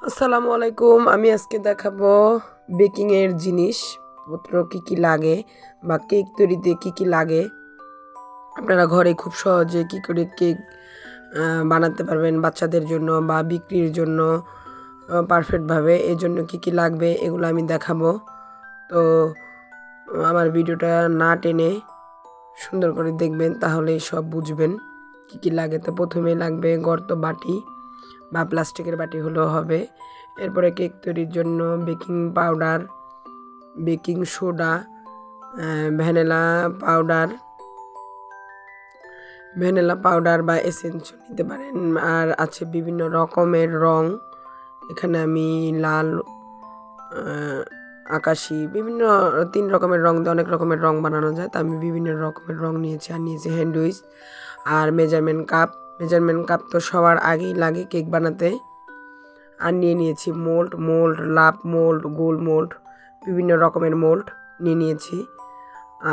আসসালামু আলাইকুম। আমি আজকে দেখাবো বেকিংয়ের জিনিসপত্র কী কী লাগে বা কেক তৈরিতে কী কী লাগে। আপনারা ঘরে খুব সহজে কী করে কেক বানাতে পারবেন বাচ্চাদের জন্য বা বিক্রির জন্য পারফেক্টভাবে। এর জন্য কী কী লাগবে এগুলো আমি দেখাবো। তো আমার ভিডিওটা না টেনে সুন্দর করে দেখবেন, তাহলেই সব বুঝবেন কী কী লাগে। তো প্রথমেই লাগবে গর্ত বাটি বা প্লাস্টিকের বাটি হলেও হবে। এরপরে কেক তৈরির জন্য baking powder, baking soda, vanilla powder, বা এসেন্স নিতে পারেন। আর আছে বিভিন্ন রকমের রং। এখানে আমি লাল, আকাশি, বিভিন্ন 3 রকমের রং দিয়ে অনেক রকমের রং বানানো যায়। তো আমি বিভিন্ন রকমের রং নিয়েছি। আর নিয়েছি hand which are measurement cup তো সবার আগেই লাগে কেক বানাতে। আর নিয়েছি মোল্ড, লাভ মোল্ড, গোল মোল্ড, বিভিন্ন রকমের মোল্ড নিয়েছি।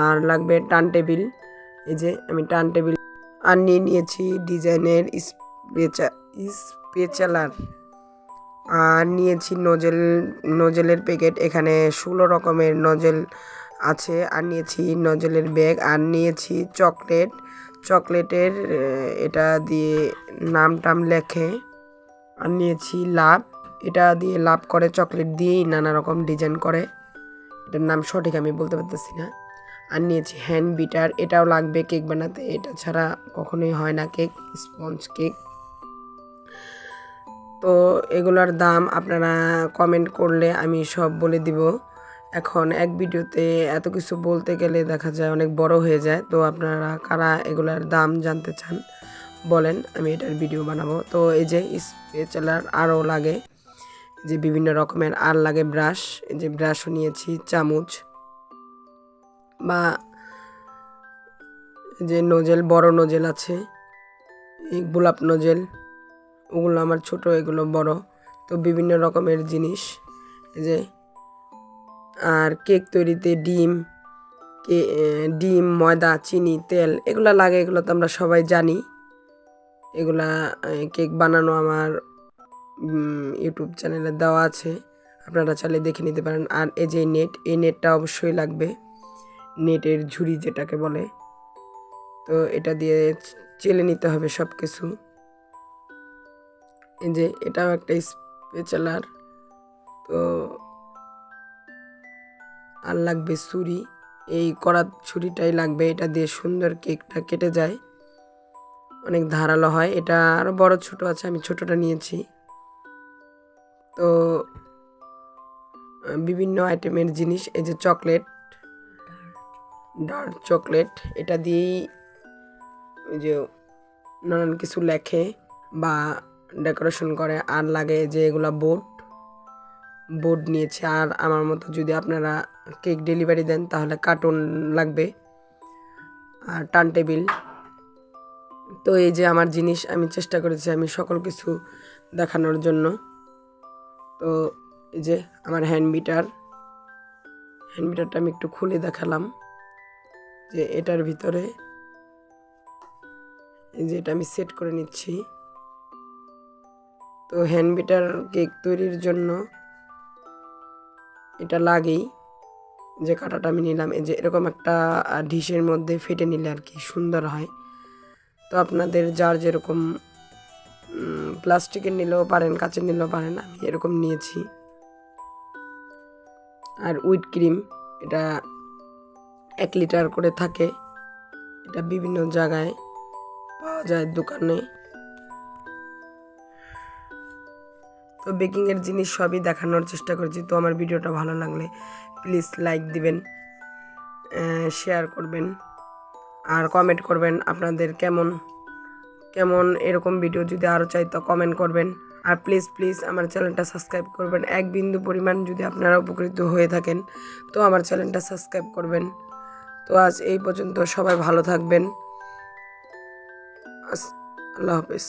আর লাগবে টার্ন টেবিল, এই যে আমি টার্ন টেবিল। আর নিয়েছি ডিজাইনের স্পেচালার। আর নিয়েছি নজেলের প্যাকেট। এখানে 16 রকমের নজেল আছে। আর নিয়েছি নজেলের ব্যাগ। আর নিয়েছি চকলেটের এটা দিয়ে নাম টাম লেখে। আর নিয়েছি লাভ, এটা দিয়ে লাভ করে, চকলেট দিয়েই নানা রকম ডিজাইন করে, এটার নাম সঠিক আমি বলতে পারতেছি না। আর নিয়েছি হ্যান্ড বিটার, এটাও লাগবে কেক বানাতে, এটা ছাড়া কখনোই হয় না কেক, স্পঞ্জ কেক। তো এগুলোর দাম আপনারা কমেন্ট করলে আমি সব বলে দিব। এখন এক ভিডিওতে এত কিছু বলতে গেলে দেখা যায় অনেক বড় হয়ে যায়। তো আপনারা কারা এগুলোর দাম জানতে চান বলেন, আমি এটার ভিডিও বানাবো। তো এই যে স্পেচালার আরও লাগে, যে বিভিন্ন রকমের। আর লাগে ব্রাশ, এই যে ব্রাশও নিয়েছি, চামচ বা যে বড় নোজেল আছে, এই গোলাপ নোজেল, ওগুলো আমার ছোট, এগুলো বড়। তো বিভিন্ন রকমের জিনিস, এই যে। আর কেক তৈরিতে ডিম, ময়দা, চিনি, তেল এগুলো লাগে, এগুলো তো আমরা সবাই জানি। এগুলা কেক বানানো আমার ইউটিউব চ্যানেলে দেওয়া আছে, আপনারা চাইলে দেখে নিতে পারেন। আর এই যে এই নেটটা অবশ্যই লাগবে, নেটের ঝুড়ি যেটাকে বলে। তো এটা দিয়ে চেলে নিতে হবে সব কিছু। এই যে এটাও একটা স্পেচালার। তো আর লাগবে ছুরি, এই কড়া ছুরিটাই লাগবে, এটা দিয়ে সুন্দর কেকটা কেটে যায়, অনেক ধারালো হয়। এটা আরও বড় ছোট আছে, আমি ছোটটা নিয়েছি। তো বিভিন্ন আইটেমের জিনিস, এই যে ডার্ক চকলেট, এটা দিয়েই ওই যে নানান কিছু লেখে বা ডেকোরেশন করে। আর লাগে যে এগুলা বোর্ড নিয়েছে। আর আমার মতো যদি আপনারা কেক ডেলিভারি দেন তাহলে কার্টুন লাগবে, আর টার্ন টেবিল। তো এই যে আমার জিনিস, আমি চেষ্টা করেছি আমি সকল কিছু দেখানোর জন্য। তো এই যে আমার হ্যান্ড বিটারটা আমি একটু খুলে দেখালাম, যে এটার ভিতরে এই যে এটা আমি সেট করে নিচ্ছি। তো হ্যান্ড বিটার কেক তৈরির জন্য এটা লাগেই, যে কাঁটাটা আমি নিলাম, এই যে এরকম একটা ডিশের মধ্যে ফেটে নিলে আর কি সুন্দর হয়। তো আপনাদের যার যেরকম প্লাস্টিকের নিলেও পারেন, কাঁচের নিলেও পারেন, আমি এরকম নিয়েছি। আর হুইপ ক্রিম, এটা 1 লিটার করে থাকে, এটা বিভিন্ন জায়গায় পাওয়া যায় দোকানে। তো বেকিংয়ের জিনিস সবই দেখানোর চেষ্টা করেছি। তো আমার ভিডিওটা ভালো লাগলে প্লিজ লাইক দিবেন, শেয়ার করবেন, আর কমেন্ট করবেন আপনাদের কেমন এরকম ভিডিও যদি আরও চাই তো কমেন্ট করবেন। আর প্লিজ আমার চ্যানেলটা সাবস্ক্রাইব করবেন। 1 বিন্দু পরিমাণ যদি আপনারা উপকৃত হয়ে থাকেন তো আমার চ্যানেলটা সাবস্ক্রাইব করবেন। তো আজ এই পর্যন্ত, সবাই ভালো থাকবেন। আল্লাহ হাফেজ।